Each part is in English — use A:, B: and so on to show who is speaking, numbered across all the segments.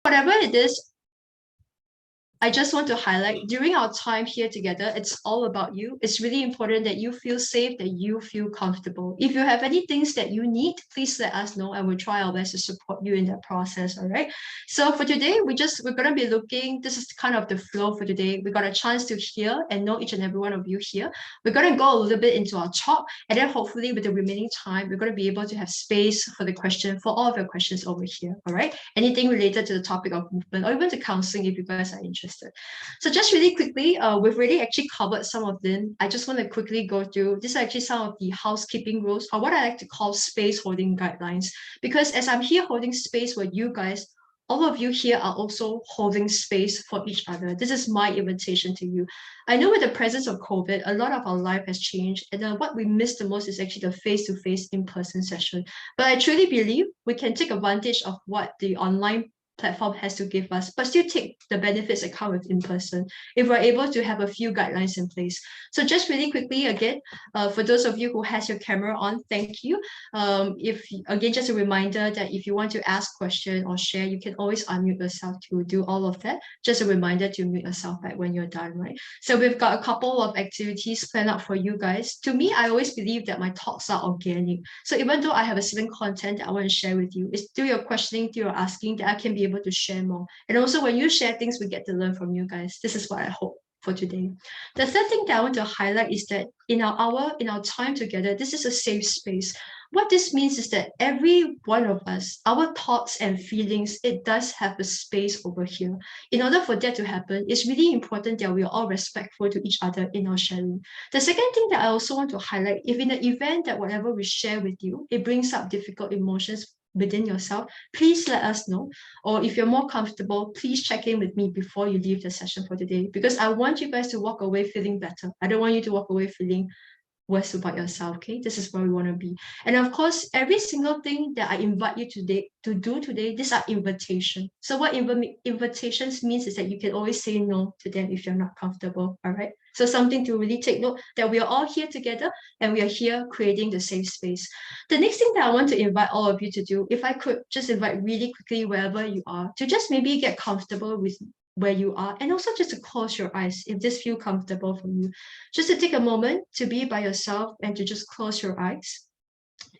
A: Whatever it is, I just want to highlight during our time here together, it's all about you. It's really important that you feel safe, that you feel comfortable. If you have any things that you need, please let us know and we'll try our best to support you in that process. All right. So for today, we're gonna be looking, this is kind of the flow for today. We got a chance to hear and know each and every one of you here. We're gonna go a little bit into our talk, and then hopefully with the remaining time, we're gonna be able to have space for the question, for all of your questions over here. All right. Anything related to the topic of movement or even to counseling if you guys are interested. So just really quickly, we've already actually covered some of them. I just want to quickly go through, these are actually some of the housekeeping rules, or what I like to call space holding guidelines. Because as I'm here holding space for you guys, all of you here are also holding space for each other. This is my invitation to you. I know with the presence of COVID, a lot of our life has changed, and what we miss the most is actually the face-to-face in-person session. But I truly believe we can take advantage of what the online platform has to give us, but still take the benefits that come with in person if we're able to have a few guidelines in place. So just really quickly again, for those of you who has your camera on, thank you. If again, just a reminder that if you want to ask question or share, you can always unmute yourself to do all of that. Just a reminder to mute yourself back when you're done, right? So we've got a couple of activities planned out for you guys. To me, I always believe that my talks are organic. So even though I have a certain content that I want to share with you, it's through your questioning, through your asking that I can be able to share more. And also when you share things, we get to learn from you guys. This is what I hope for today. The third thing that I want to highlight is that in our time together, this is a safe space. What this means is that every one of us, our thoughts and feelings, it does have a space over here. In order for that to happen, it's really important that we are all respectful to each other in our sharing. The second thing that I also want to highlight, if in the event that whatever we share with you, it brings up difficult emotions within yourself, please let us know. Or if you're more comfortable, please check in with me before you leave the session for today, because I want you guys to walk away feeling better. I don't want you to walk away feeling worse about yourself. Okay, this is where we want to be. And of course, every single thing that I invite you today to do today, these are invitations. So what invitations means is that you can always say no to them if you're not comfortable. All right, so something to really take note, that we are all here together and we are here creating the safe space. The next thing that I want to invite all of you to do, if I could just invite really quickly wherever you are, to just maybe get comfortable with where you are, and also just to close your eyes if this feels comfortable for you. Just to take a moment to be by yourself and to just close your eyes.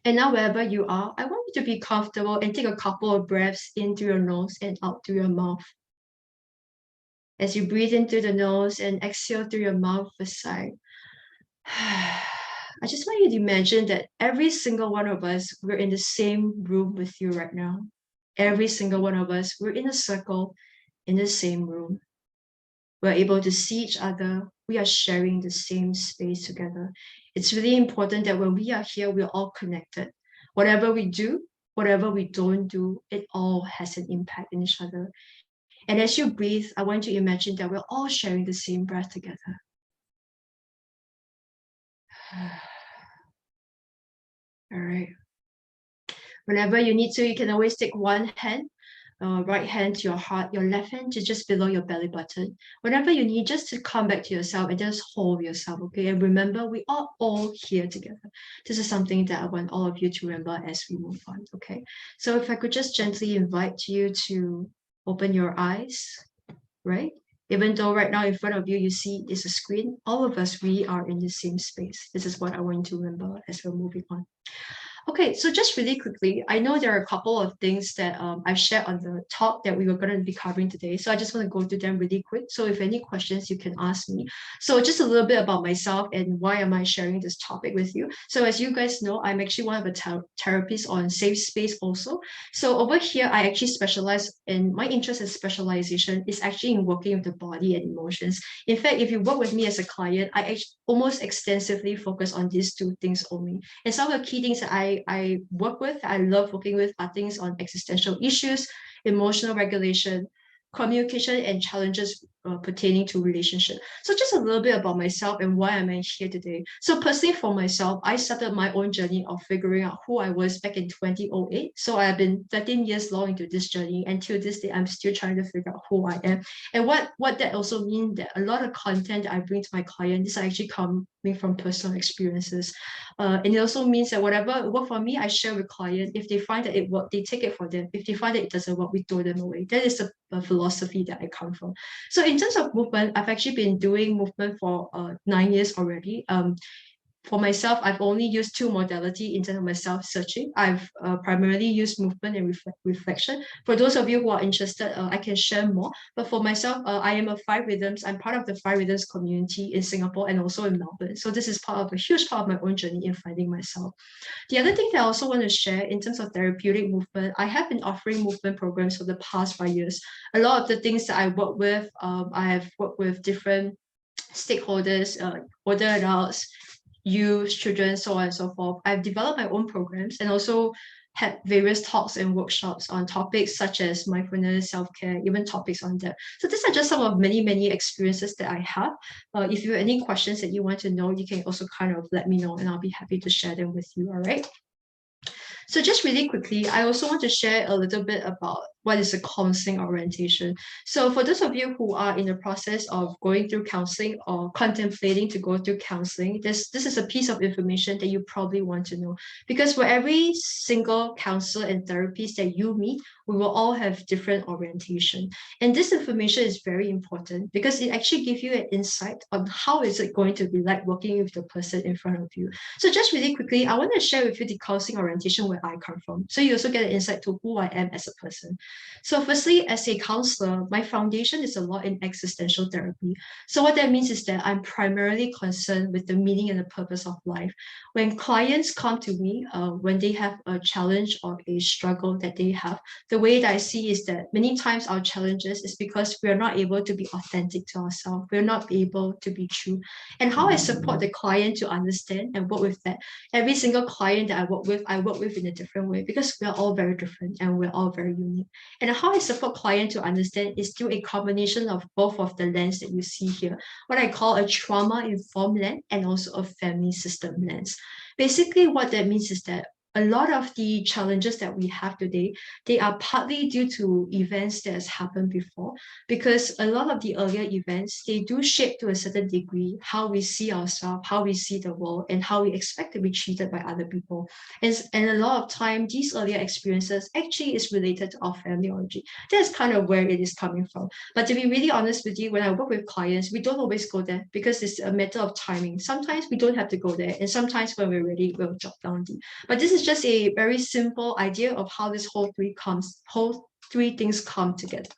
A: And now wherever you are, I want you to be comfortable and take a couple of breaths in through your nose and out through your mouth. As you breathe in through the nose and exhale through your mouth with a sigh. I just want you to imagine that every single one of us, we're in the same room with you right now. Every single one of us, we're in a circle in the same room. We're able to see each other. We are sharing the same space together. It's really important that when we are here, we're all connected. Whatever we do, whatever we don't do, it all has an impact in each other. And as you breathe, I want you to imagine that we're all sharing the same breath together. All right. Whenever you need to, you can always take one hand, right hand to your heart, your left hand to just below your belly button. Whenever you need, just to come back to yourself and just hold yourself, okay? And remember, we are all here together. This is something that I want all of you to remember as we move on, okay? So if I could just gently invite you to open your eyes, right? Even though right now in front of you, you see is a screen, all of us, we are in the same space. This is what I want you to remember as we're moving on. Okay, so just really quickly, I know there are a couple of things that I've shared on the talk that we were going to be covering today. So I just want to go through them really quick. So if any questions, you can ask me. So just a little bit about myself and why am I sharing this topic with you. So as you guys know, I'm actually one of the therapists on safe space also. So over here, I actually specialize in, my interest in specialization is actually in working with the body and emotions. In fact, if you work with me as a client, I almost extensively focus on these two things only. And some of the key things that I work with, I love working with, are things on existential issues, emotional regulation, communication and challenges pertaining to relationship. So just a little bit about myself and why I'm here today. So personally for myself, I started my own journey of figuring out who I was back in 2008. So I've been 13 years long into this journey. And till this day, I'm still trying to figure out who I am. And what that also means that a lot of content that I bring to my clients is actually coming from personal experiences. And it also means that whatever worked for me, I share with clients. If they find that it worked, they take it for them. If they find that it doesn't work, we throw them away. That is a philosophy that I come from. So in terms of movement, I've actually been doing movement for 9 years already. For myself, I've only used two modalities in terms of my self-searching. I've primarily used movement and reflection. For those of you who are interested, I can share more. But for myself, I am a Five Rhythms. I'm part of the Five Rhythms community in Singapore and also in Melbourne. So this is part of a huge part of my own journey in finding myself. The other thing that I also want to share in terms of therapeutic movement, I have been offering movement programs for the past 5 years. A lot of the things that I work with, I have worked with different stakeholders, older adults, youth, children, so on and so forth. I've developed my own programs and also had various talks and workshops on topics such as mindfulness, self-care, even topics on that. So these are just some of many, many experiences that I have. If you have any questions that you want to know, you can also kind of let me know and I'll be happy to share them with you, all right? So just really quickly, I also want to share a little bit about what is a counseling orientation. So for those of you who are in the process of going through counseling or contemplating to go through counseling, this is a piece of information that you probably want to know. Because for every single counselor and therapist that you meet, we will all have different orientation. And this information is very important because it actually gives you an insight on how is it going to be like working with the person in front of you. So just really quickly, I want to share with you the counseling orientation where I come from. So you also get an insight to who I am as a person. So firstly, as a counselor, my foundation is a lot in existential therapy. So what that means is that I'm primarily concerned with the meaning and the purpose of life. When clients come to me, when they have a challenge or a struggle that they have, the way that I see is that many times our challenges is because we are not able to be authentic to ourselves. We're not able to be true. And how I support the client to understand and work with that. Every single client that I work with in a different way because we're all very different and we're all very unique. And how I support client to understand is through a combination of both of the lens that you see here, what I call a trauma-informed lens and also a family system lens. Basically, what that means is that a lot of the challenges that we have today, they are partly due to events that has happened before, because a lot of the earlier events, they do shape to a certain degree how we see ourselves, how we see the world, and how we expect to be treated by other people. And a lot of time, these earlier experiences actually is related to our family origin. That's kind of where it is coming from. But to be really honest with you, when I work with clients, we don't always go there because it's a matter of timing. Sometimes we don't have to go there, and sometimes when we're ready, we'll drop down deep. But this is just a very simple idea of how this whole three things come together.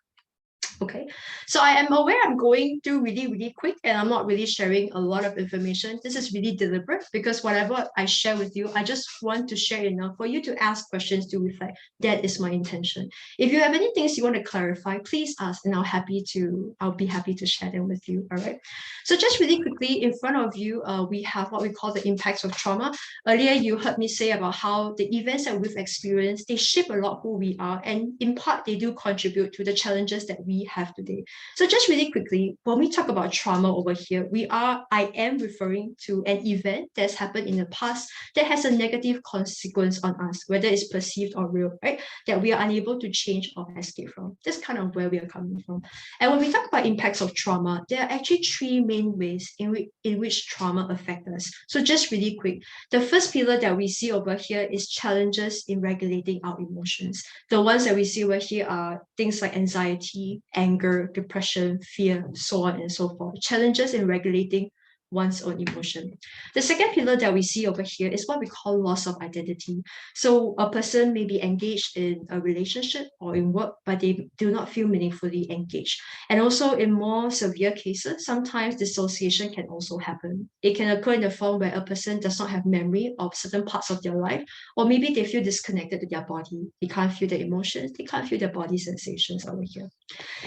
A: Okay, so I am aware I'm going through really, really quick and I'm not really sharing a lot of information. This is really deliberate because whatever I share with you, I just want to share enough for you to ask questions to reflect. That is my intention. If you have any things you want to clarify, please ask and I'll be happy to share them with you. All right. So just really quickly, in front of you, we have what we call the impacts of trauma. Earlier, you heard me say about how the events that we've experienced, they shape a lot who we are. And in part, they do contribute to the challenges that we have today. So just really quickly, when we talk about trauma over here, I am referring to an event that's happened in the past that has a negative consequence on us, whether it's perceived or real, right? That we are unable to change or escape from. That's kind of where we are coming from. And when we talk about impacts of trauma, there are actually three main ways in which trauma affects us. So just really quick, the first pillar that we see over here is challenges in regulating our emotions. The ones that we see over here are things like anxiety, anger, depression, fear, so on and so forth. Challenges in regulating one's own emotion. The second pillar that we see over here is what we call loss of identity. So a person may be engaged in a relationship or in work, but they do not feel meaningfully engaged. And also in more severe cases, sometimes dissociation can also happen. It can occur in the form where a person does not have memory of certain parts of their life, or maybe they feel disconnected to their body. They can't feel their emotions, they can't feel their body sensations over here.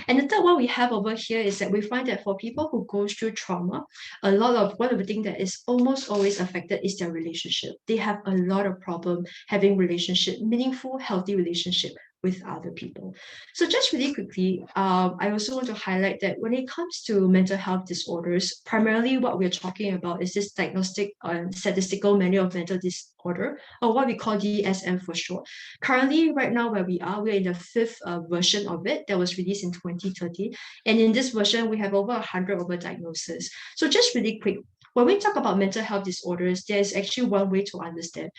A: And the third one we have over here is that we find that for people who go through trauma, one of the things that is almost always affected is their relationship. They have a lot of problem having meaningful, healthy relationship with other people. So just really quickly, I also want to highlight that when it comes to mental health disorders, primarily what we're talking about is this diagnostic statistical manual of mental disorder, or what we call DSM for short. Currently, right now where we're in the fifth version of it that was released in 2013. And in this version, we have over 100 overdiagnoses. So just really quick, when we talk about mental health disorders, there's actually one way to understand.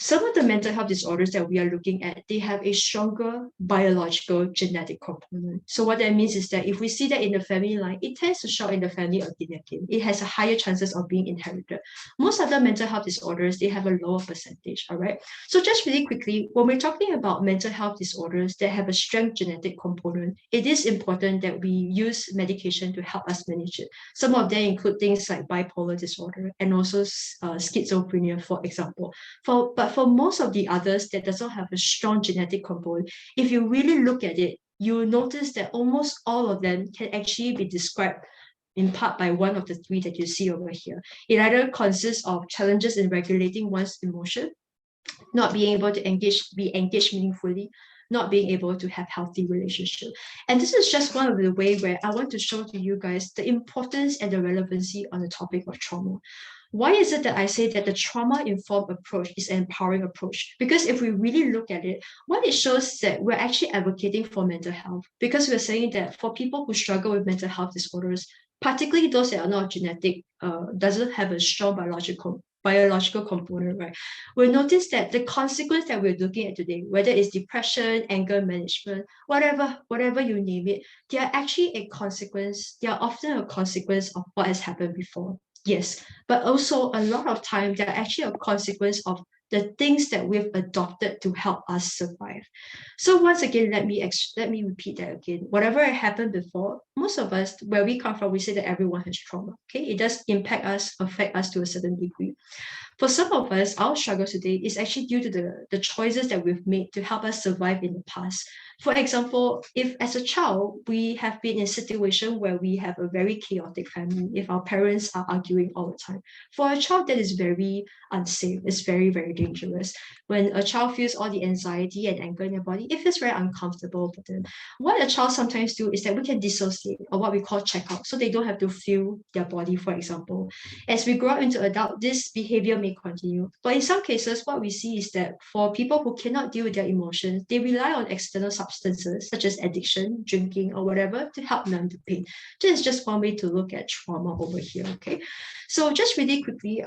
A: Some of the mental health disorders that we are looking at, they have a stronger biological genetic component. So what that means is that if we see that in the family line, it tends to show in the family again and again. It has a higher chances of being inherited. Most other mental health disorders, they have a lower percentage, all right? So just really quickly, when we're talking about mental health disorders that have a strong genetic component, it is important that we use medication to help us manage it. Some of them include things like bipolar disorder and also schizophrenia, for example. But for most of the others that does not have a strong genetic component, if you really look at it, you will notice that almost all of them can actually be described in part by one of the three that you see over here. It either consists of challenges in regulating one's emotion, not being able to be engaged meaningfully, not being able to have healthy relationships. And this is just one of the ways where I want to show to you guys the importance and the relevancy on the topic of trauma. Why is it that I say that the trauma-informed approach is an empowering approach? Because if we really look at it, what it shows is that we're actually advocating for mental health, because we're saying that for people who struggle with mental health disorders, particularly those that are not genetic, doesn't have a strong biological component, right? We'll notice that the consequence that we're looking at today, whether it's depression, anger management, whatever you name it, they are actually a consequence. They are often a consequence of what has happened before. Yes, but also a lot of time they're actually a consequence of the things that we've adopted to help us survive. So once again, let me repeat that again. Whatever happened before, most of us, where we come from, we say that everyone has trauma. Okay, it does impact us, affect us to a certain degree. For some of us, our struggles today is actually due to the choices that we've made to help us survive in the past. For example, if as a child, we have been in a situation where we have a very chaotic family, if our parents are arguing all the time, for a child, that is very unsafe. It's very, very dangerous. When a child feels all the anxiety and anger in their body, it feels very uncomfortable for them. What a child sometimes do is that we can dissociate, or what we call check out, so they don't have to feel their body, for example. As we grow up into adult, this behavior may continue. But in some cases, what we see is that for people who cannot deal with their emotions, they rely on external substances such as addiction, drinking, or whatever to help numb the pain. This is just one way to look at trauma over here, okay? So just really quickly,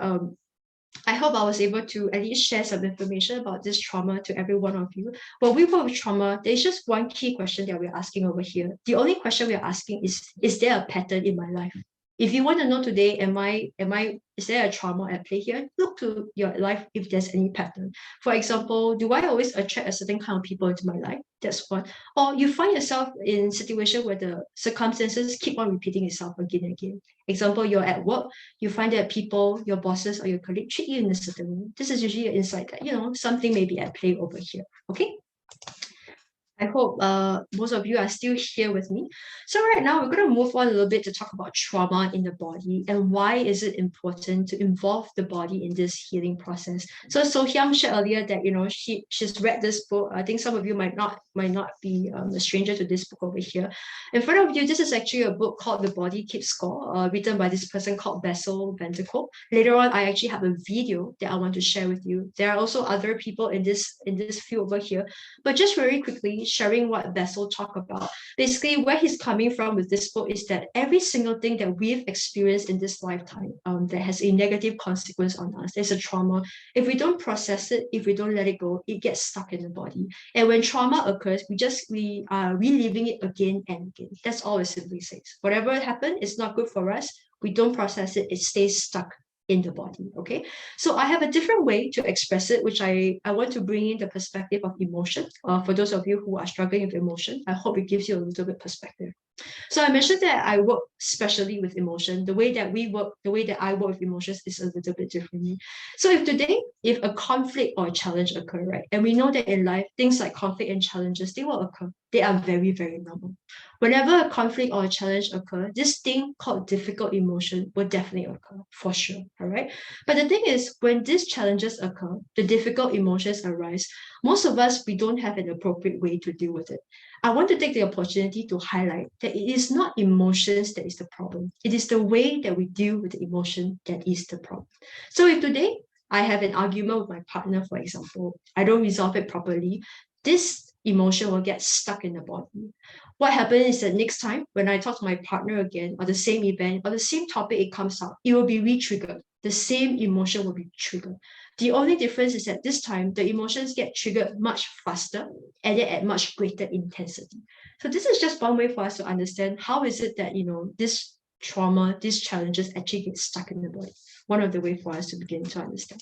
A: I hope I was able to at least share some information about this trauma to every one of you. When we work with trauma, there's just one key question that we're asking over here. The only question we're asking is there a pattern in my life? If you want to know today, is there a trauma at play here? Look to your life if there's any pattern. For example, do I always attract a certain kind of people into my life? That's one. Or you find yourself in a situation where the circumstances keep on repeating itself again and again. Example, you're at work, you find that people, your bosses or your colleagues treat you in a certain way. This is usually an insight that, something may be at play over here. Okay? I hope most of you are still here with me. So right now, we're going to move on a little bit to talk about trauma in the body and why is it important to involve the body in this healing process. So Hyam shared earlier that she's read this book. I think some of you might not be a stranger to this book over here. In front of you, this is actually a book called The Body Keeps Score, written by this person called Bessel van der Kolk. Later on, I actually have a video that I want to share with you. There are also other people in this field over here, but just very quickly, sharing what Bessel talked about. Basically, where he's coming from with this book is that every single thing that we've experienced in this lifetime that has a negative consequence on us, there's a trauma. If we don't process it, if we don't let it go, it gets stuck in the body. And when trauma occurs, we are reliving it again and again. That's all it simply says. Whatever happened is not good for us. We don't process it, it stays stuck in the body. Okay, so I have a different way to express it, which I want to bring in the perspective of emotion. For those of you who are struggling with emotion, I hope it gives you a little bit perspective. So I mentioned that I work specially with emotion. The way that we work, the way that I work with emotions is a little bit differently. So if a conflict or a challenge occur, right, and we know that in life, things like conflict and challenges, they will occur. They are very, very normal. Whenever a conflict or a challenge occur, this thing called difficult emotion will definitely occur, for sure, all right? But the thing is, when these challenges occur, the difficult emotions arise, most of us, we don't have an appropriate way to deal with it. I want to take the opportunity to highlight that it is not emotions that is the problem. It is the way that we deal with the emotion that is the problem. So if today I have an argument with my partner, for example, I don't resolve it properly, this emotion will get stuck in the body. What happens is that next time when I talk to my partner again, or the same event, or the same topic it comes out, it will be re-triggered. The same emotion will be triggered. The only difference is that this time the emotions get triggered much faster and yet at much greater intensity. So this is just one way for us to understand how is it that this trauma, these challenges actually get stuck in the body. One of the way for us to begin to understand.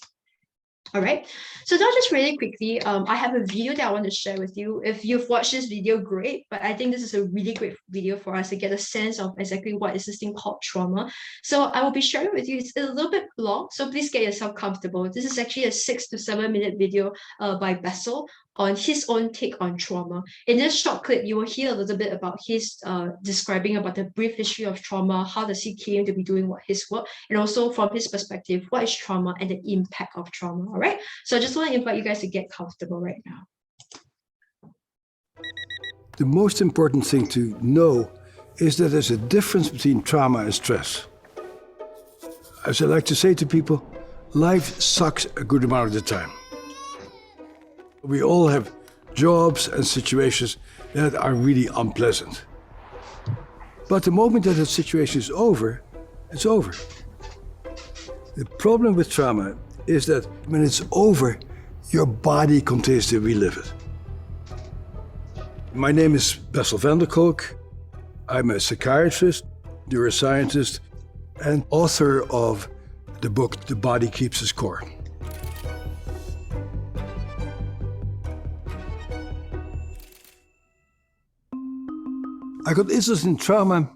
A: All right, so now just really quickly, I have a video that I want to share with you. If you've watched this video, great, but I think this is a really great video for us to get a sense of exactly what is this thing called trauma. So I will be sharing with you, it's a little bit long, so please get yourself comfortable. This is actually a 6 to 7 minute video by Bessel on his own take on trauma. In this short clip, you will hear a little bit about his describing about the brief history of trauma, how does he came to be doing his work, and also from his perspective, what is trauma and the impact of trauma, all right? So I just want to invite you guys to get comfortable right now.
B: The most important thing to know is that there's a difference between trauma and stress. As I like to say to people, life sucks a good amount of the time. We all have jobs and situations that are really unpleasant. But the moment that situation is over, it's over. The problem with trauma is that when it's over, your body continues to relive it. My name is Bessel van der Kolk. I'm a psychiatrist, neuroscientist, and author of the book, The Body Keeps the Score. I got interested in trauma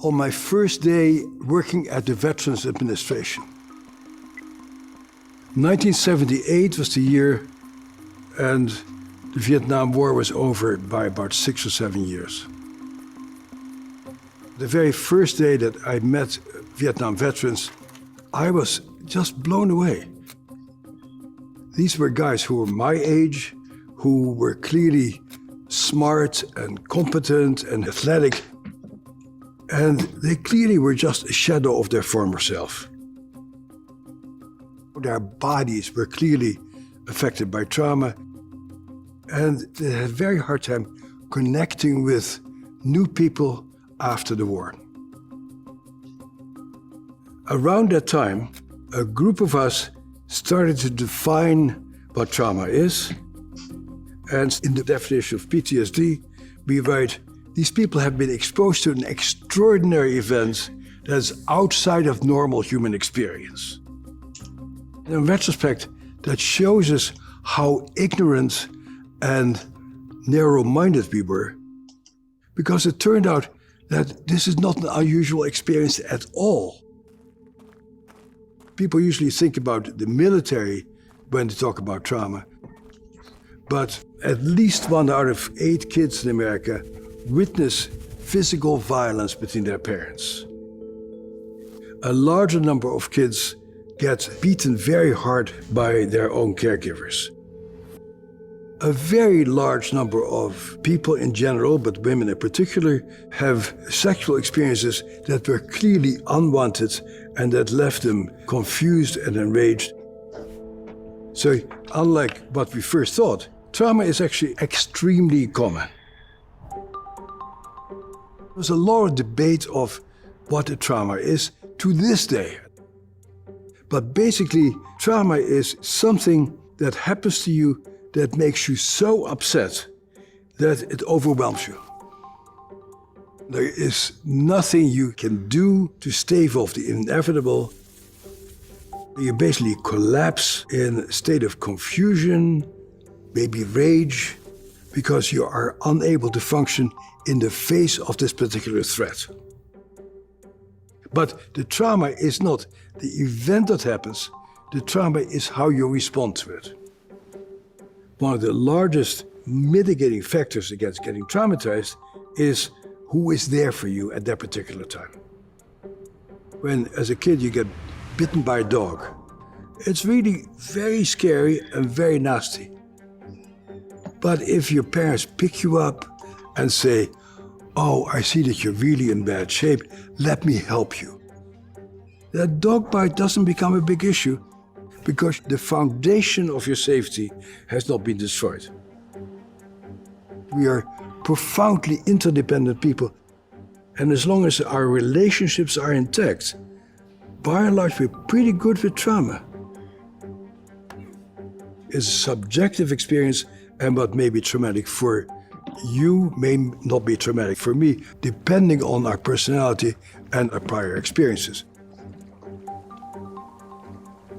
B: on my first day working at the Veterans Administration. 1978 was the year, and the Vietnam War was over by about 6 or 7 years. The very first day that I met Vietnam veterans, I was just blown away. These were guys who were my age, who were clearly smart and competent and athletic, and they clearly were just a shadow of their former self. Their bodies were clearly affected by trauma, and they had a very hard time connecting with new people after the war. Around that time, a group of us started to define what trauma is. And in the definition of PTSD, we write, these people have been exposed to an extraordinary event that's outside of normal human experience. And in retrospect, that shows us how ignorant and narrow-minded we were, because it turned out that this is not an unusual experience at all. People usually think about the military when they talk about trauma, but at least 1 out of 8 kids in America witness physical violence between their parents. A larger number of kids get beaten very hard by their own caregivers. A very large number of people in general, but women in particular, have sexual experiences that were clearly unwanted and that left them confused and enraged. So, unlike what we first thought, trauma is actually extremely common. There's a lot of debate of what a trauma is to this day. But basically, trauma is something that happens to you that makes you so upset that it overwhelms you. There is nothing you can do to stave off the inevitable. You basically collapse in a state of confusion, maybe rage, because you are unable to function in the face of this particular threat. But the trauma is not the event that happens, the trauma is how you respond to it. One of the largest mitigating factors against getting traumatized is who is there for you at that particular time. When, as a kid, you get bitten by a dog, it's really very scary and very nasty. But if your parents pick you up and say, "Oh, I see that you're really in bad shape, let me help you," that dog bite doesn't become a big issue because the foundation of your safety has not been destroyed. We are profoundly interdependent people, and as long as our relationships are intact, by and large, we're pretty good with trauma. It's a subjective experience, and what may be traumatic for you may not be traumatic for me, depending on our personality and our prior experiences.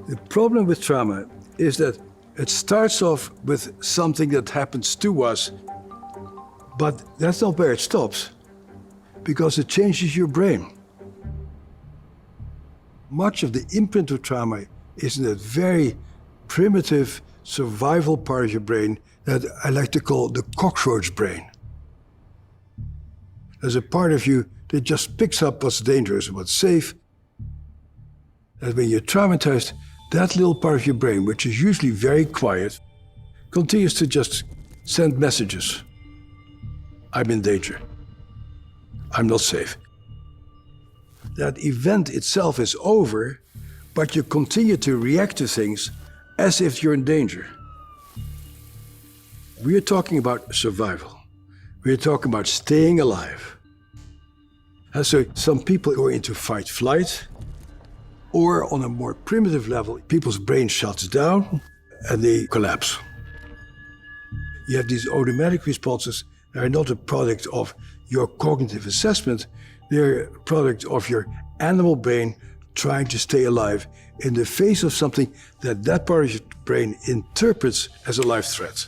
B: The problem with trauma is that it starts off with something that happens to us, but that's not where it stops, because it changes your brain. Much of the imprint of trauma is in that very primitive survival part of your brain that I like to call the cockroach brain. There's a part of you that just picks up what's dangerous and what's safe. And when you're traumatized, that little part of your brain, which is usually very quiet, continues to just send messages. I'm in danger. I'm not safe. That event itself is over, but you continue to react to things as if you're in danger. We're talking about survival. We're talking about staying alive. And so some people go into fight-flight, or on a more primitive level, people's brain shuts down and they collapse. You have these automatic responses that are not a product of your cognitive assessment, they're a product of your animal brain trying to stay alive in the face of something that that part of your brain interprets as a life threat.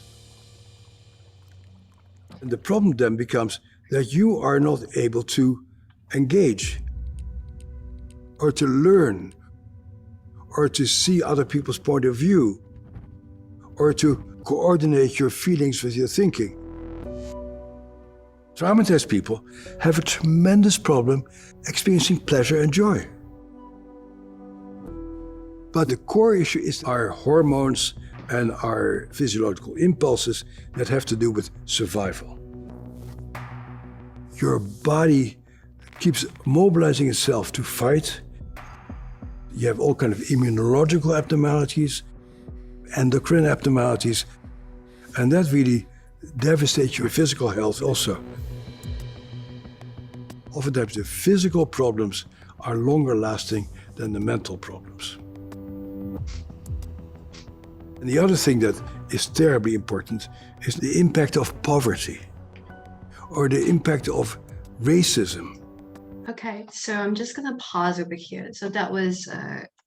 B: And the problem then becomes that you are not able to engage, or to learn, or to see other people's point of view, or to coordinate your feelings with your thinking. Traumatized people have a tremendous problem experiencing pleasure and joy. But the core issue is our hormones and our physiological impulses that have to do with survival. Your body keeps mobilizing itself to fight. You have all kinds of immunological abnormalities, endocrine abnormalities, and that really devastates your physical health also. Oftentimes the physical problems are longer lasting than the mental problems. And the other thing that is terribly important is the impact of poverty or the impact of racism.
A: Okay, so I'm just gonna pause over here. So that was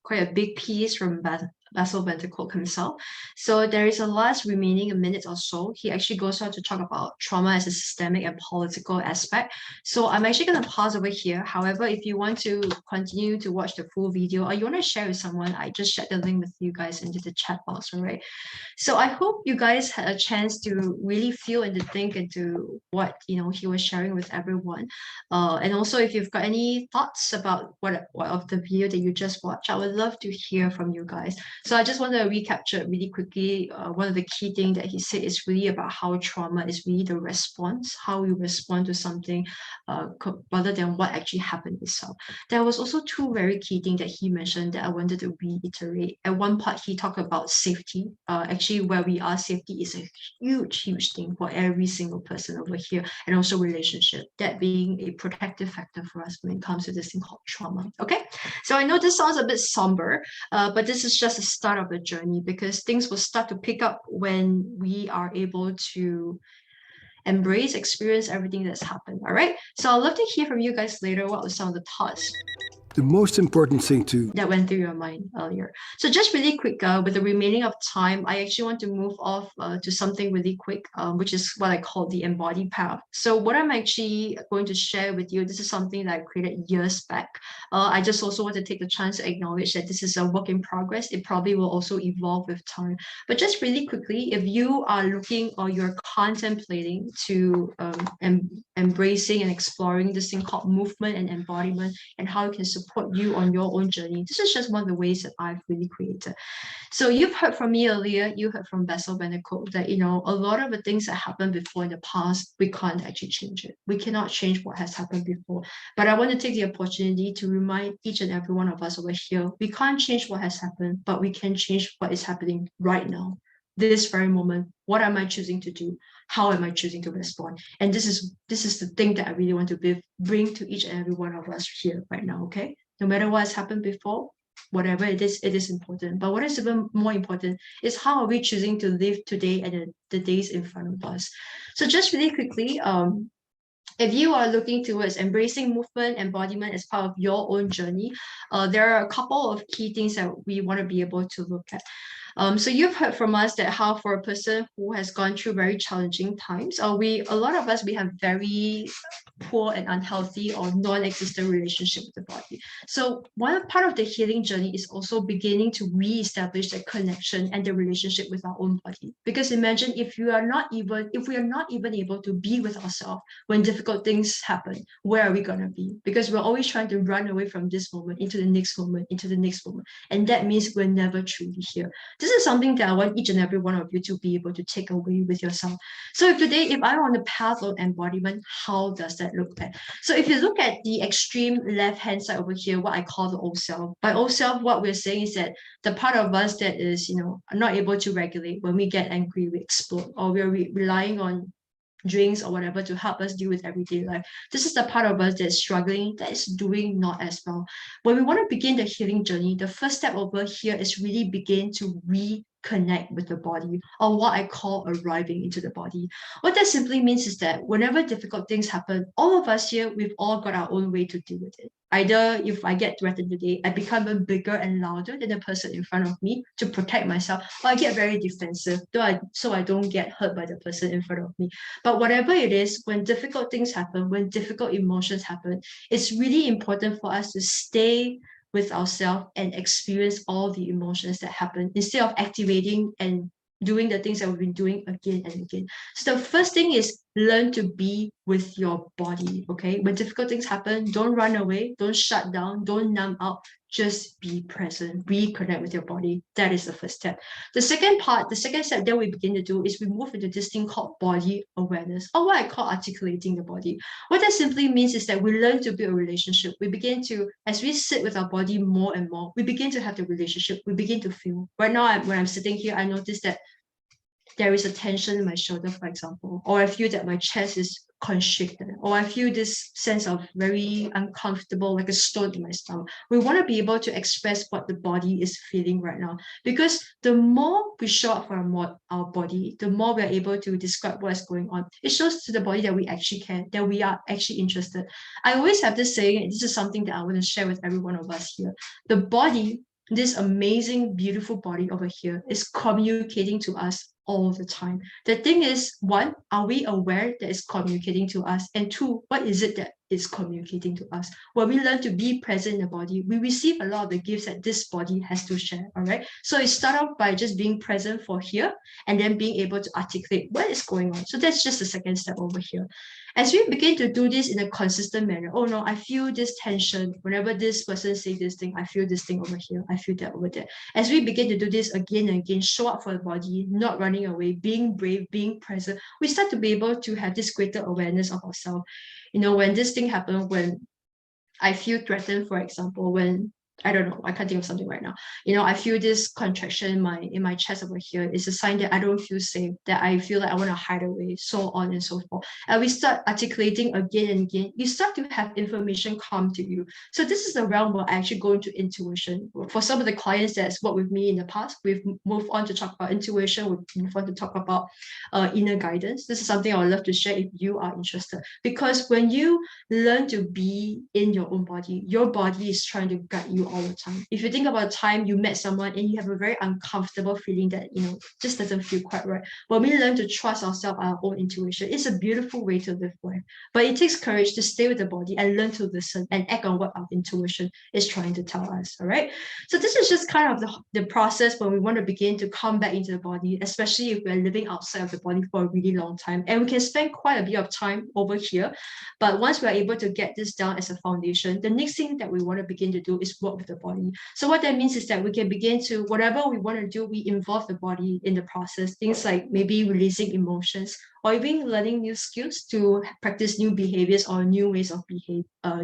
A: quite a big piece from Basil van der Kolk himself. So there is a last remaining a minute or so. He actually goes on to talk about trauma as a systemic and political aspect. So I'm actually going to pause over here. However, if you want to continue to watch the full video or you want to share with someone, I just shared the link with you guys into the chat box, all right? So I hope you guys had a chance to really feel and to think into what he was sharing with everyone. And also, if you've got any thoughts about what of the video that you just watched, I would love to hear from you guys. So I just want to recapture really quickly. One of the key things that he said is really about how trauma is really the response, how we respond to something rather than what actually happened itself. There was also two very key things that he mentioned that I wanted to reiterate. At one part, he talked about safety. Actually, where we are, safety is a huge thing for every single person over here, and also relationship, that being a protective factor for us when it comes to this thing called trauma. Okay, so I know this sounds a bit somber, but this is just a start of the journey, because things will start to pick up when we are able to embrace, experience everything that's happened. All right, so I'd love to hear from you guys later. What were some of the thoughts?
B: the most important thing
A: that went through your mind earlier? So just really quick, with the remaining of time, I actually want to move off to something really quick, which is what I call the embodied path. So what I'm actually going to share with you, this is something that I created years back. I just also want to take the chance to acknowledge that this is a work in progress. It probably will also evolve with time. But just really quickly, if you are looking or you're contemplating to embracing and exploring this thing called movement and embodiment and how it can support you on your own journey, this is just one of the ways that I've really created. So you've heard from me earlier, you heard from Bessel van der Kolk that, you know, a lot of the things that happened before in the past, we can't actually change it. We cannot change what has happened before. But I want to take the opportunity to remind each and every one of us over here, we can't change what has happened, but we can change what is happening right now. This very moment, what am I choosing to do? How am I choosing to respond? And this is the thing that I really want to bring to each and every one of us here right now, okay? No matter what has happened before, whatever it is important. But what is even more important is how are we choosing to live today and the days in front of us. So just really quickly, if you are looking towards embracing movement, embodiment as part of your own journey, there are a couple of key things that we want to be able to look at. So you've heard from us that how for a person who has gone through very challenging times, a lot of us, we have very poor and unhealthy or non-existent relationship with the body. So one part of the healing journey is also beginning to re-establish the connection and the relationship with our own body. Because imagine if we are not even able to be with ourselves when difficult things happen, where are we gonna be? Because we're always trying to run away from this moment into the next moment, into the next moment. And that means we're never truly here. This is something that I want each and every one of you to be able to take away with yourself. So if I'm on the path of embodiment, how does that look like? So if you look at the extreme left-hand side over here, what I call the old self. By old self, what we're saying is that the part of us that is, not able to regulate. When we get angry, we explode, or we're relying on drinks or whatever to help us deal with everyday life. This is the part of us that's struggling, that is doing not as well. When we want to begin the healing journey, the first step over here is really begin to reconnect with the body, or what I call arriving into the body. What that simply means is that whenever difficult things happen, all of us here, we've all got our own way to deal with it. Either if I get threatened today, I become bigger and louder than the person in front of me to protect myself, or I get very defensive so I don't get hurt by the person in front of me. But whatever it is, when difficult things happen, when difficult emotions happen, it's really important for us to stay with ourselves and experience all the emotions that happen instead of activating and doing the things that we've been doing again and again. So the first thing is learn to be with your body, okay? When difficult things happen, don't run away, don't shut down, don't numb out, just be present, reconnect with your body. That is the first step. The second step that we begin to do is we move into this thing called body awareness, or what I call articulating the body. What that simply means is that we learn to build a relationship. We begin to, as we sit with our body more and more, we begin to have the relationship. We begin to feel. Right now, when I'm sitting here, I notice that there is a tension in my shoulder, for example, or I feel that my chest is constricted, or I feel this sense of very uncomfortable, like a stone in my stomach. We want to be able to express what the body is feeling right now, because the more we show up for our body, the more we're able to describe what is going on. It shows to the body that we actually care, that we are actually interested. I always have this saying, and this is something that I want to share with every one of us here. The body, this amazing, beautiful body over here, is communicating to us all the time. The thing is, one, are we aware that it's communicating to us? And two, what is it that is communicating to us? When we learn to be present in the body, we receive a lot of the gifts that this body has to share, all right? So it starts off by just being present for here, and then being able to articulate what is going on. So that's just the second step over here. As we begin to do this in a consistent manner, oh no, I feel this tension. Whenever this person says this thing, I feel this thing over here, I feel that over there. As we begin to do this again and again, show up for the body, not running away, being brave, being present, we start to be able to have this greater awareness of ourselves. When this thing happens, when I feel threatened, for example, when I don't know. I can't think of something right now. You know, I feel this contraction in my chest over here. It's a sign that I don't feel safe, that I feel like I want to hide away, so on and so forth. And we start articulating again and again. You start to have information come to you. So this is the realm where I actually go into intuition. For some of the clients that's worked with me in the past, we've moved on to talk about intuition. We've moved on to talk about inner guidance. This is something I would love to share if you are interested. Because when you learn to be in your body is trying to guide you all the time. If you think about a time you met someone and you have a very uncomfortable feeling that, you know, just doesn't feel quite right. When we learn to trust ourselves, our own intuition, it's a beautiful way to live life. But it takes courage to stay with the body and learn to listen and act on what our intuition is trying to tell us. All right. So this is just kind of the process when we want to begin to come back into the body, especially if we're living outside of the body for a really long time. And we can spend quite a bit of time over here. But once we're able to get this down as a foundation, the next thing that we want to begin to do is work with the body. So what that means is that we can begin to, whatever we want to do, we involve the body in the process. Things like maybe releasing emotions, or even learning new skills to practice new behaviors or new ways of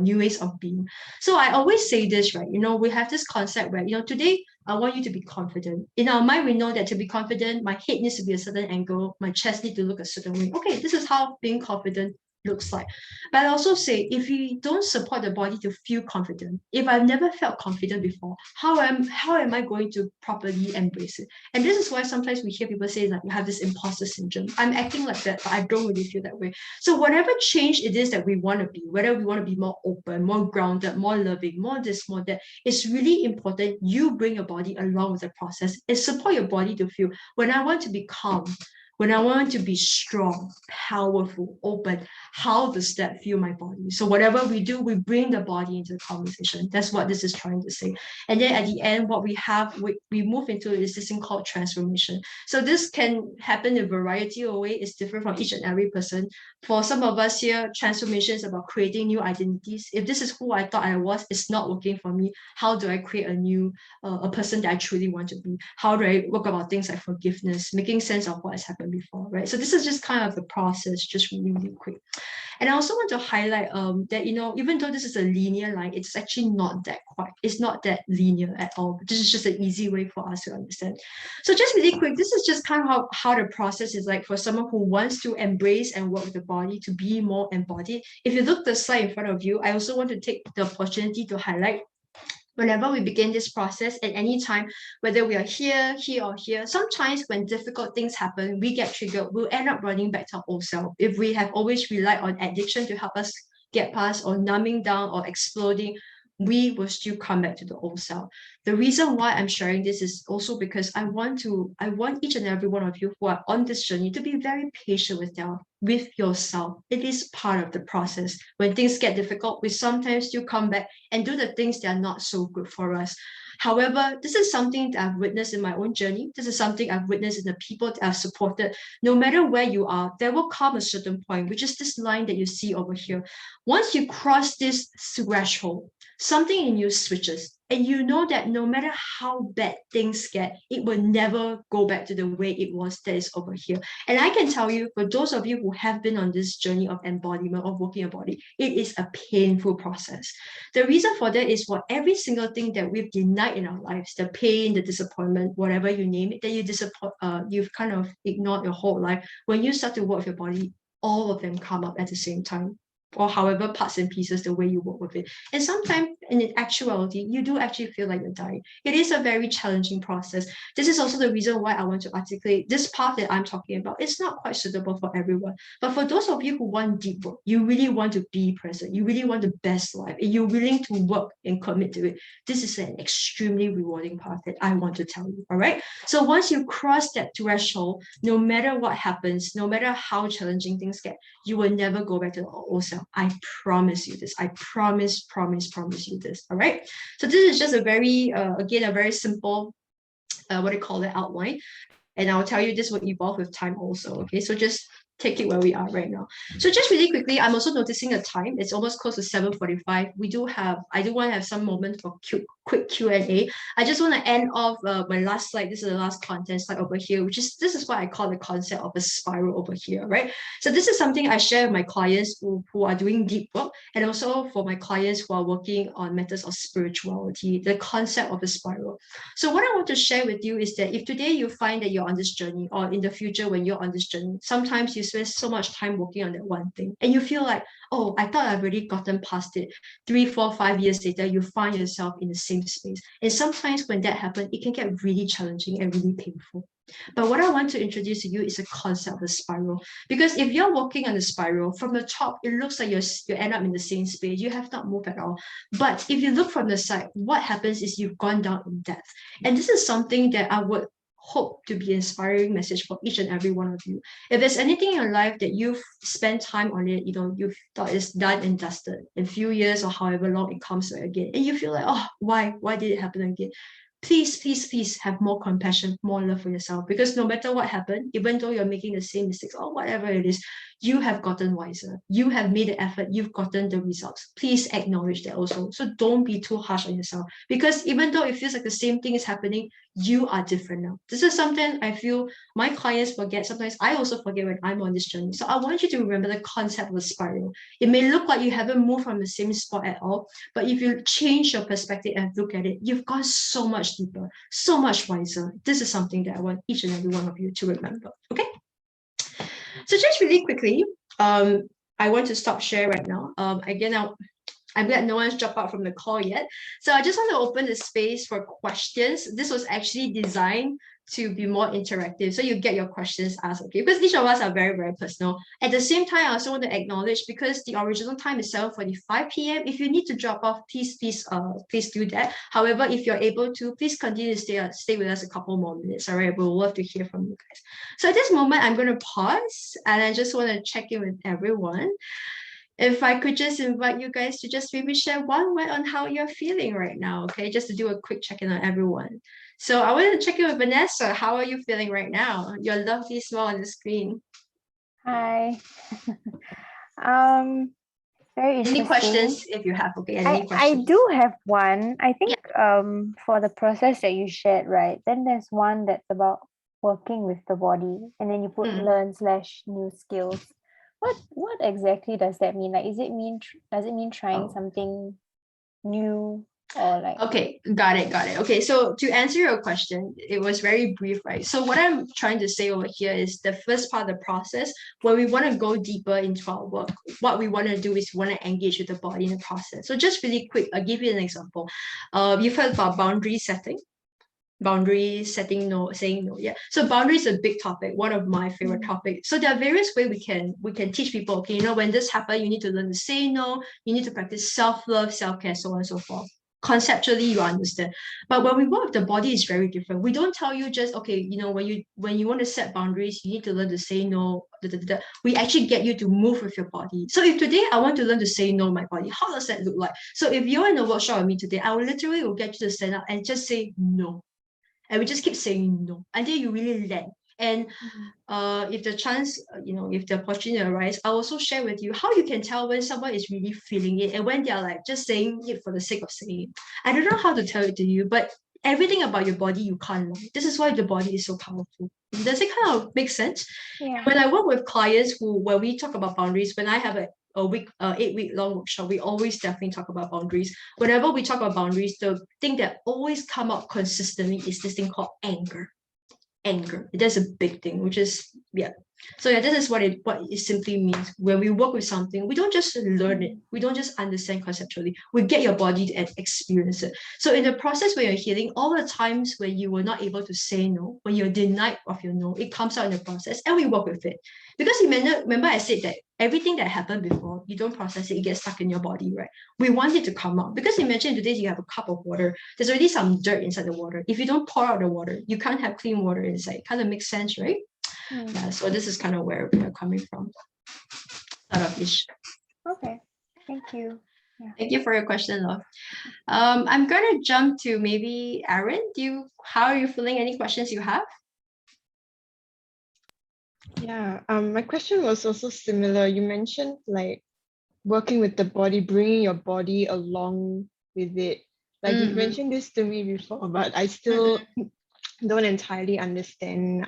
A: new ways of being. So I always say this, right? You know, we have this concept where, you know, today I want you to be confident. In our mind, we know that to be confident, my head needs to be a certain angle, my chest needs to look a certain way. Okay, this is how being confident looks like. But I also say, if you don't support the body to feel confident, if I've never felt confident before, how am I going to properly embrace it? And this is why sometimes we hear people say like, you have this imposter syndrome. I'm acting like that, but I don't really feel that way. So whatever change it is that we want to be, whether we want to be more open, more grounded, more loving, more this, more that, it's really important you bring your body along with the process and support your body to feel, when I want to be calm, when I want to be strong, powerful, open, how does that feel my body? So whatever we do, we bring the body into the conversation. That's what this is trying to say. And then at the end, what we have, we move into is this thing called transformation. So this can happen in a variety of ways. It's different from each and every person. For some of us here, transformation is about creating new identities. If this is who I thought I was, it's not working for me. How do I create a new, a person that I truly want to be? How do I work about things like forgiveness, making sense of what has happened before, right? So this is just kind of the process, just really, really quick. And I also want to highlight that, you know, even though this is a linear line, it's actually not that it's not that linear at all. This is just an easy way for us to understand. So just really quick, this is just kind of how the process is like for someone who wants to embrace and work with the body to be more embodied. If you look at the slide in front of you, I also want to take the opportunity to highlight whenever we begin this process at any time, whether we are here, or here, sometimes when difficult things happen, we get triggered, we'll end up running back to our old self. If we have always relied on addiction to help us get past or numbing down or exploding, we will still come back to the old self. The reason why I'm sharing this is also because I want each and every one of you who are on this journey to be very patient with yourself. It is part of the process. When things get difficult, we sometimes still come back and do the things that are not so good for us. However, this is something that I've witnessed in my own journey. This is something I've witnessed in the people that I've supported. No matter where you are, there will come a certain point, which is this line that you see over here. Once you cross this threshold, something in you switches. And you know that no matter how bad things get, it will never go back to the way it was that is over here. And I can tell you, for those of you who have been on this journey of embodiment, of working your body, it is a painful process. The reason for that is for every single thing that we've denied in our lives, the pain, the disappointment, whatever you name it, that you've kind of ignored your whole life. When you start to work with your body, all of them come up at the same time, or however parts and pieces the way you work with it. And sometimes in actuality, you do actually feel like you're dying. It is a very challenging process. This is also the reason why I want to articulate this path that I'm talking about. It's not quite suitable for everyone. But for those of you who want deep work, you really want to be present, you really want the best life, and you're willing to work and commit to it, this is an extremely rewarding path that I want to tell you, all right? So once you cross that threshold, no matter what happens, no matter how challenging things get, you will never go back to the old self. I promise you this. I promise you this. All right. So this is just a very, again, a very simple, what do you call it, outline. And I'll tell you this will evolve with time also. Okay. So just take it where we are right now. So just really quickly, I'm also noticing the time. It's almost close to 7:45. I do want to have some moment for quick Q&A. I just want to end off my last slide. This is the last content slide over here, this is what I call the concept of a spiral over here, right? So this is something I share with my clients who are doing deep work, and also for my clients who are working on matters of spirituality, the concept of a spiral. So what I want to share with you is that if today you find that you're on this journey, or in the future when you're on this journey, sometimes you spend so much time working on that one thing and you feel like, oh, I thought I've already gotten past it. 3, 4, 5 years later, you find yourself in the same space. And sometimes when that happens, it can get really challenging and really painful. But what I want to introduce to you is a concept of a spiral. Because if you're walking on a spiral, from the top, it looks like you end up in the same space. You have not moved at all. But if you look from the side, what happens is you've gone down in depth. And this is something that I would hope to be an inspiring message for each and every one of you. If there's anything in your life that you've spent time on it, you've thought it's done and dusted in a few years or however long it comes back again, and you feel like, oh, why did it happen again? Please have more compassion, more love for yourself, because no matter what happened, even though you're making the same mistakes or whatever it is, you have gotten wiser. You have made the effort, you've gotten the results. Please acknowledge that also. So don't be too harsh on yourself, because even though it feels like the same thing is happening, you are different now. This is something I feel my clients forget. Sometimes I also forget when I'm on this journey. So I want you to remember the concept of a spiral. It may look like you haven't moved from the same spot at all, but if you change your perspective and look at it, you've gone so much deeper, so much wiser. This is something that I want each and every one of you to remember. Okay? So just really quickly, I want to stop share right now. Again, I'm glad no one's dropped out from the call yet. So I just want to open the space for questions. This was actually designed to be more interactive, so you get your questions asked, okay? Because each of us are very, very personal. At the same time, I also want to acknowledge, because the original time is 7:45 p.m. If you need to drop off, please do that. However, if you're able to, please continue to stay with us a couple more minutes. All right, we'd love to hear from you guys. So at this moment, I'm going to pause, and I just want to check in with everyone. If I could just invite you guys to just maybe share one word on how you're feeling right now, okay? Just to do a quick check-in on everyone. So I wanted to check in with Vanessa. How are you feeling right now? Your lovely smile on the screen.
C: Hi. Very interesting.
A: Any questions if you have, okay? Any questions?
C: I do have one. I think for the process that you shared, right? Then there's one that's about working with the body, and then you put learn/new skills. What exactly does that mean? Like, does it mean trying something new, or like?
A: Okay, got it. Okay, so to answer your question, it was very brief, right? So what I'm trying to say over here is the first part of the process, where we want to go deeper into our work. What we want to do is we want to engage with the body in the process. So just really quick, I'll give you an example. You've heard about boundary setting. Boundary setting, no, saying no. Yeah, so boundary is a big topic, one of my favorite topics. So there are various ways we can teach people, okay, when this happens, you need to learn to say no, you need to practice self-love, self-care, so on and so forth. Conceptually, you understand. But when we work with the body, is very different. We don't tell you just, okay, when you want to set boundaries, you need to learn to say no. We actually get you to move with your body. So if today I want to learn to say no my body, how does that look like? So if you're in a workshop with me today, I will literally get you to stand up and just say no. And we just keep saying no until you really land. And if the chance, if the opportunity arises, I'll also share with you how you can tell when someone is really feeling it and when they're like just saying it for the sake of saying it. I don't know how to tell it to you, but everything about your body you can't lie. This is why the body is so powerful. Does it kind of make sense?
C: Yeah.
A: When I work with clients when we talk about boundaries, when I have a 8-week long workshop, we always definitely talk about boundaries. Whenever we talk about boundaries, the thing that always come up consistently is this thing called anger. That's a big thing, which is so this is what it simply means. When we work with something, we don't just learn it, we don't just understand conceptually, we get your body to experience it. So in the process where you're healing, all the times when you were not able to say no, when you're denied of your no, it comes out in the process, and we work with it. Because remember I said that everything that happened before, you don't process it, it gets stuck in your body, right? We want it to come out. Because imagine today you have a cup of water, there's already some dirt inside the water. If you don't pour out the water, you can't have clean water inside. It kind of makes sense, right? Yeah, so this is kind of where we are coming from.
C: Okay, thank you.
A: Thank you for your question, love. I'm gonna jump to maybe Aaron. How are you feeling? Any questions you have?
D: Yeah, my question was also similar. You mentioned like working with the body, bringing your body along with it. Like you've mentioned this to me before, but I still don't entirely understand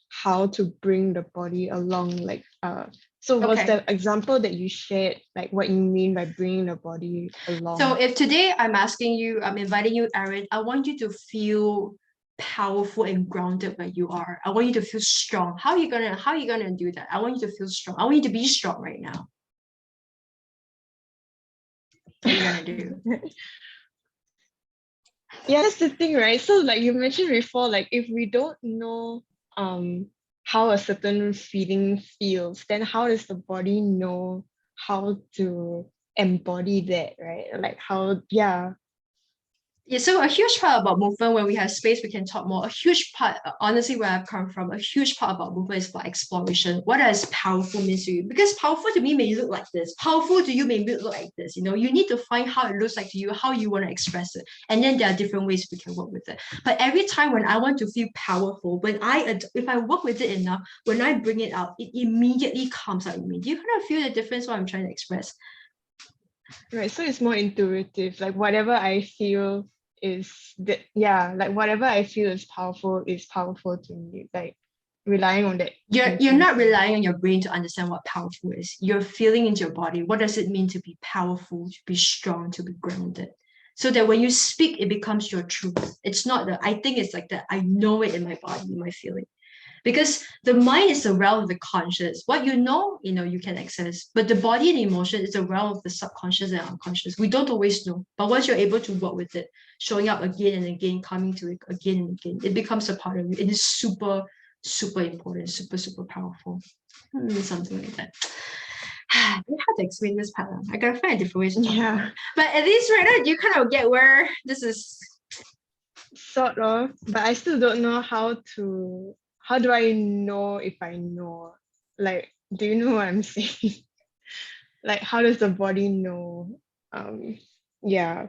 D: how to bring the body along. Like so was the example that you shared like what you mean by bringing the body along?
A: So if today I'm inviting you, Erin, I want you to feel powerful and grounded where you are. I want you to feel strong. How are you gonna do that? I want you to feel strong. I want you to be strong right now. What are you gonna do?
D: Yeah, that's the thing, right? So like you mentioned before, like if we don't know how a certain feeling feels, then how does the body know how to embody that, right? Like how, yeah.
A: Yeah, so a huge part about movement, when we have space, we can talk more. A huge part, honestly, where I've come from, a huge part about movement is about exploration. What does powerful mean to you? Because powerful to me may look like this. Powerful to you may look like this. You know, you need to find how it looks like to you, how you want to express it. And then there are different ways we can work with it. But every time when I want to feel powerful, if I work with it enough, when I bring it out, it immediately comes out in me. Do you kind of feel the difference what I'm trying to express?
D: Right, so it's more intuitive. Like whatever I feel is that, yeah, like whatever I feel is powerful to me. Like relying on that.
A: You're not relying on your brain to understand what powerful is. You're feeling into your body. What does it mean to be powerful, to be strong, to be grounded? So that when you speak, it becomes your truth. It's not the I think it's like that. I know it in my body, in my feeling. Because the mind is the realm of the conscious. What you know, you can access. But the body and emotion is the realm of the subconscious and unconscious. We don't always know. But once you're able to work with it, showing up again and again, coming to it again and again, it becomes a part of you. It is super, super important, super, super powerful. Something like that. Very hard to explain this part. I gotta find a different way to talk about it. But at least right now, you kind of get where this is.
D: Sort of, but I still don't know how do I know if I know? Like, do you know what I'm saying? Like, how does the body know? Yeah.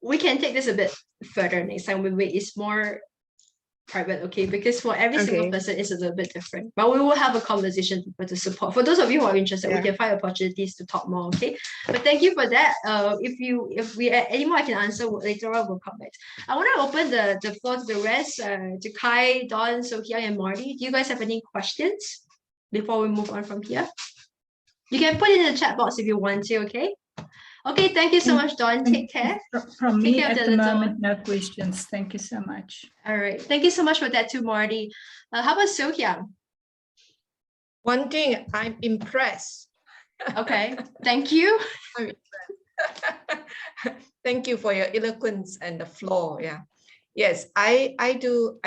A: We can take this a bit further next time when it's more private, okay? Because for every single person, it's a little bit different. But we will have a conversation to support. For those of you who are interested, we can find opportunities to talk more, okay? But thank you for that. If we any more I can answer later on, we'll come back. I want to open the floor to the rest, to Kai, Don, Sophia, and Marty. Do you guys have any questions before we move on from here? You can put it in the chat box if you want to, okay? Okay, thank you so much, Dawn. Take care.
E: From me at the moment, no questions. Thank you so much.
A: All right. Thank you so much for that too, Marty. How about Sophia?
F: One thing, I'm impressed.
A: Okay, thank you.
F: I'm impressed. Thank you for your eloquence and the flow. Yeah. Yes, I do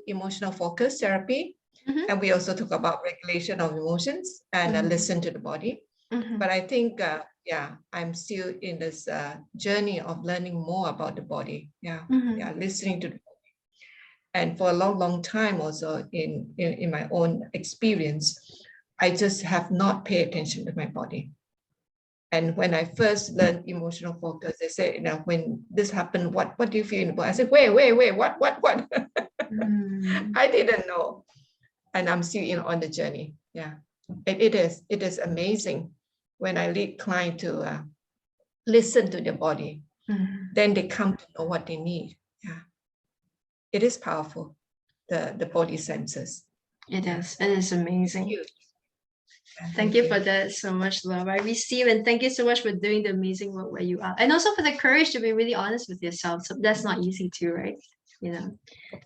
F: emotional focus therapy. And we also talk about regulation of emotions and listen to the body. But I think I'm still in this journey of learning more about the body. Listening to the body. And for a long time also in my own experience, I just have not paid attention to my body. And when I first learned emotional focus, they say, when this happened, what do you feel in the body? I said, wait, what? I didn't know. And I'm still on the journey. Yeah, it is amazing when I lead clients to listen to their body, then they come to know what they need. Yeah, it is powerful, the body senses.
A: It is amazing. Thank you for that so much, love. I receive, and thank you so much for doing the amazing work where you are, and also for the courage to be really honest with yourself. So that's not easy too, right?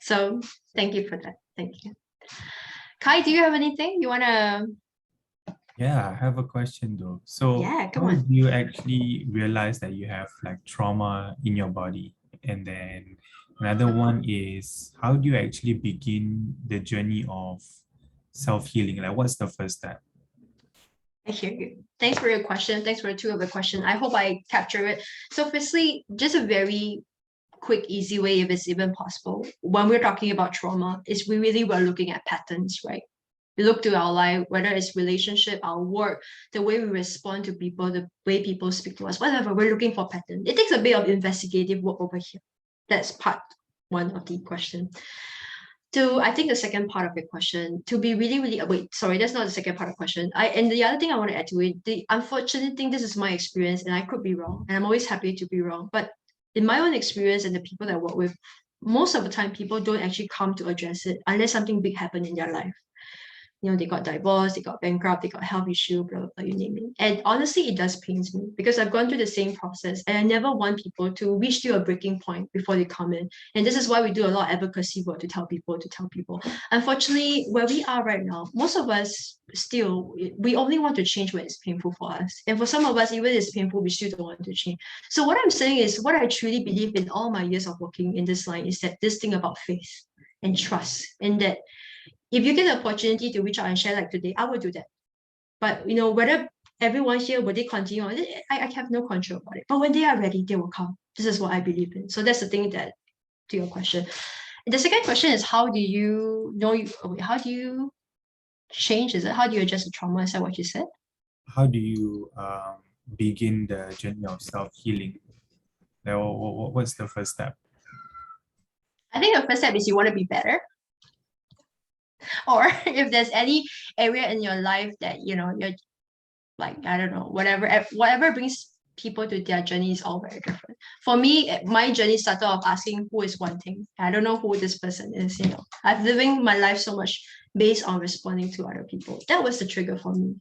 A: So thank you for that. Thank you. Kai, do you have anything you want to?
G: Yeah, I have a question though. So
A: how
G: do you actually realize that you have like trauma in your body? And then another one is, how do you actually begin the journey of self-healing? Like, what's the first step?
A: I hear you. Thanks for your question. Thanks for two of the question. I hope I capture it. So firstly, just a very quick, easy way, if it's even possible, when we're talking about trauma, is we really were looking at patterns, right? We look to our life, whether it's relationship, our work, the way we respond to people, the way people speak to us, whatever, we're looking for pattern. It takes a bit of investigative work over here. That's part one of the question. I think the second part of your question, to be really, really, wait, sorry, that's not the second part of the question. And the other thing I want to add to it, the unfortunate thing, this is my experience, and I could be wrong, and I'm always happy to be wrong. But in my own experience and the people that I work with, most of the time, people don't actually come to address it unless something big happened in their life. You know, they got divorced, they got bankrupt, they got health issue, blah, blah, blah, you name it. And honestly, it does pains me because I've gone through the same process and I never want people to reach to a breaking point before they come in. And this is why we do a lot of advocacy work to tell people. Unfortunately, where we are right now, most of us still, we only want to change when it's painful for us. And for some of us, even if it's painful, we still don't want to change. So what I'm saying is, what I truly believe in all my years of working in this line is that this thing about faith and trust, and that if you get the opportunity to reach out and share like today, I will do that. But you know, whether everyone here will they continue on it, I have no control about it. But when they are ready, they will come. This is what I believe in. So that's the thing that to your question. The second question is how do you know how do you change? Is it how do you address the trauma? Is that what you said?
G: How do you begin the journey of self-healing? What's the first step?
A: I think the first step is you want to be better. Or if there's any area in your life that you know you're like, I don't know, whatever brings people to their journey is all very different. For me, my journey started off asking who is Wan Ting. I don't know who this person is, you know. I've living my life so much based on responding to other people. That was the trigger for me.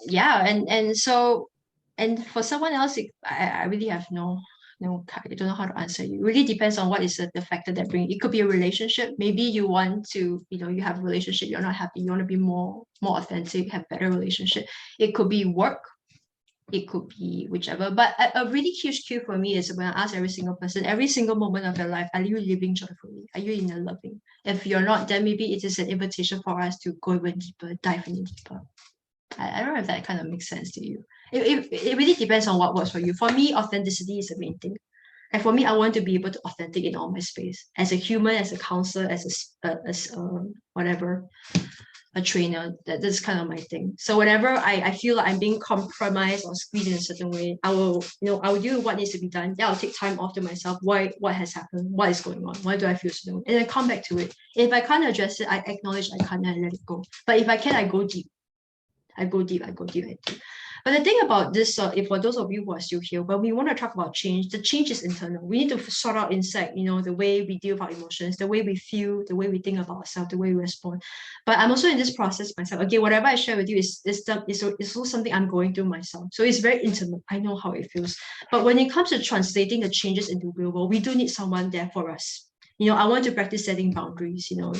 A: Yeah, and so, and for someone else, I really have no, I don't know how to answer you. It really depends on what is the factor that bring. It could be a relationship. Maybe you want to, you know, you have a relationship, you're not happy, you want to be more authentic, have better relationship. It could be work. It could be whichever. But a really huge cue for me is when I ask every single person, every single moment of your life, are you living joyfully? Are you in a loving? If you're not, then maybe it is an invitation for us to go even deeper, dive in deeper. I don't know if that kind of makes sense to you. It really depends on what works for you. For me, authenticity is the main thing. And for me, I want to be able to authentic in all my space. As a human, as a counselor, as whatever, a trainer, that's kind of my thing. So whenever I feel like I'm being compromised or squeezed in a certain way, I will do what needs to be done. Then I'll take time off to myself. What has happened? What is going on? Why do I feel so? And then come back to it. If I can't address it, I acknowledge I can't and let it go. But if I can, I go deep. I go deep. But the thing about this, if for those of you who are still here, when we want to talk about change, the change is internal. We need to sort out inside, you know, the way we deal with our emotions, the way we feel, the way we think about ourselves, the way we respond. But I'm also in this process myself. Okay, whatever I share with you is also something I'm going through myself. So it's very intimate. I know how it feels. But when it comes to translating the changes into real world, we do need someone there for us. You know, I want to practice setting boundaries, you know.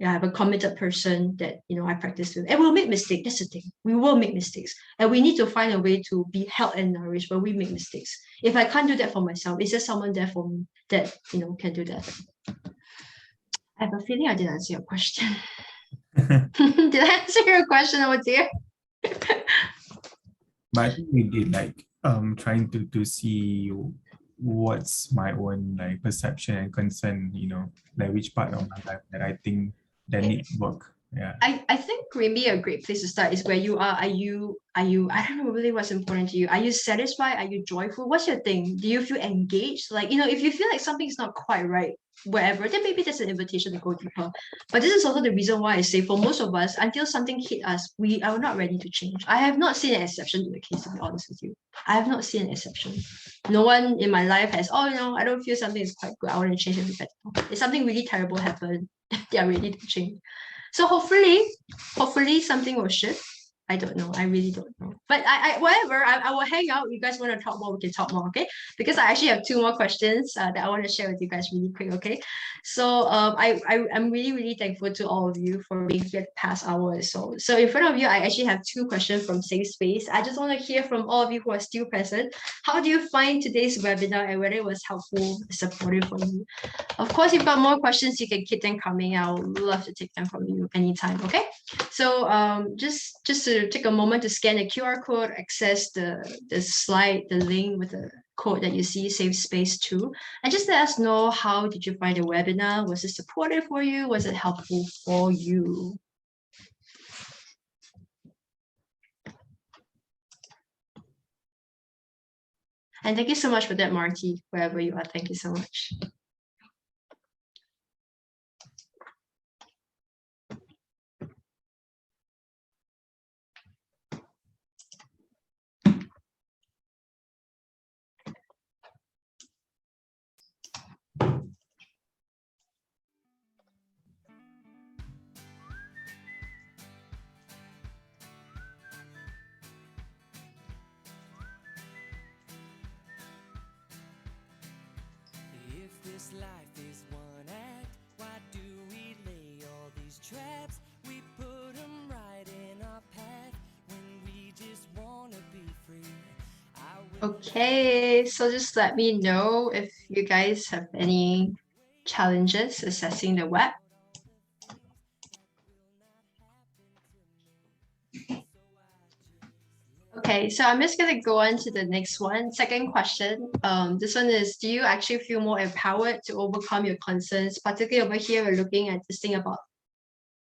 A: Yeah, I have a committed person that, you know, I practice with. And we'll make mistakes. That's the thing. We will make mistakes. And we need to find a way to be held and nourished when we make mistakes. If I can't do that for myself, is there someone there for me that, you know, can do that? I have a feeling I didn't answer your question. Did I answer your question over there?
G: But I think we did, like trying to see what's my own like perception and concern, you know, like which part of my life that I think that needs work. Yeah.
A: I think maybe a great place to start is where you are. Are you, I don't know really what's important to you. Are you satisfied? Are you joyful? What's your thing? Do you feel engaged? Like, you know, if you feel like something's not quite right, wherever, then maybe that's an invitation to go deeper. But this is also the reason why I say for most of us, until something hit us, we are not ready to change. I have not seen an exception to the case, to be honest with you. I have not seen an exception. No one in my life has, oh, you know, I don't feel something is quite good, I want to change it better. If something really terrible happened, they are ready to change. So hopefully something will shift. I don't know. I really don't know. But whatever, I will hang out. You guys want to talk more, we can talk more, okay? Because I actually have 2 more questions that I want to share with you guys really quick, okay? So I'm really, really thankful to all of you for being here the past hour or so. So in front of you, I actually have 2 questions from Safe Space. I just want to hear from all of you who are still present. How do you find today's webinar and whether it was helpful, supportive for you? Of course, if you've got more questions, you can keep them coming. I would love to take them from you anytime, okay? So just to take a moment to scan the QR code, access the slide, the link with the code that you see, Save Space 2. And just let us know, how did you find the webinar? Was it supportive for you? Was it helpful for you? And thank you so much for that, Marty, wherever you are. Thank you so much.
H: This life is one act. Why do we lay all these traps? We put them right in our path when we just want to be free.
A: Okay, so just let me know if you guys have any challenges assessing the web. Okay, so I'm just gonna go on to the next one. Second question. This one is, do you actually feel more empowered to overcome your concerns? Particularly over here, we're looking at this thing about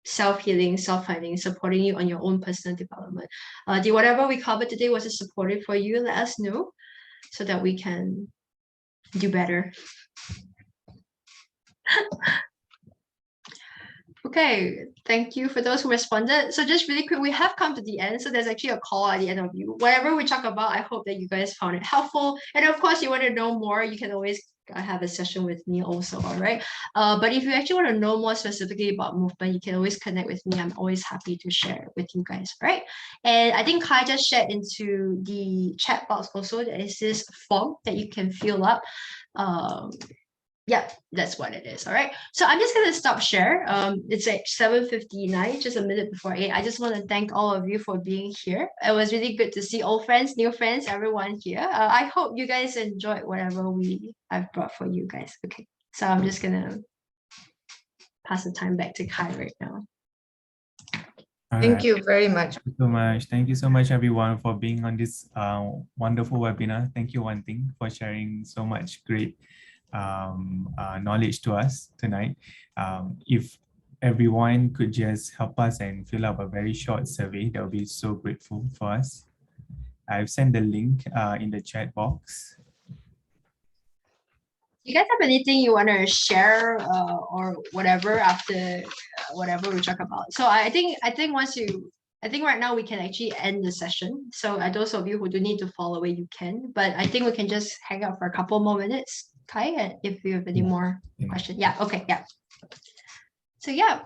A: self-healing, self-finding, supporting you on your own personal development. Did whatever we covered today, was it supportive for you? Let us know so that we can do better. Okay, thank you for those who responded. So just really quick, we have come to the end. So there's actually a call at the end of you. Whatever we talk about, I hope that you guys found it helpful. And of course, you want to know more, you can always have a session with me also, all right? But if you actually want to know more specifically about movement, you can always connect with me. I'm always happy to share with you guys, right? And I think Kai just shared into the chat box also, there is this form that you can fill up. Yeah, that's what it is. All right. So I'm just gonna stop share. It's like 7:59, just a minute before 8. I just want to thank all of you for being here. It was really good to see old friends, new friends, everyone here. I hope you guys enjoyed whatever I've brought for you guys. Okay. So I'm just gonna pass the time back to Kai right now.
F: Thank you very much.
G: Thank you so much. Thank you so much, everyone, for being on this wonderful webinar. Thank you, Wan Ting, for sharing so much great knowledge to us tonight. If everyone could just help us and fill up a very short survey, that would be so grateful for us. I've sent the link in the chat box.
A: You guys have anything you want to share or whatever after whatever we talk about? So I think right now we can actually end the session. So those of you who do need to follow away, you can. But I think we can just hang out for a couple more minutes, Kai, if you have any more questions. Yeah. Okay. Yeah. So yeah,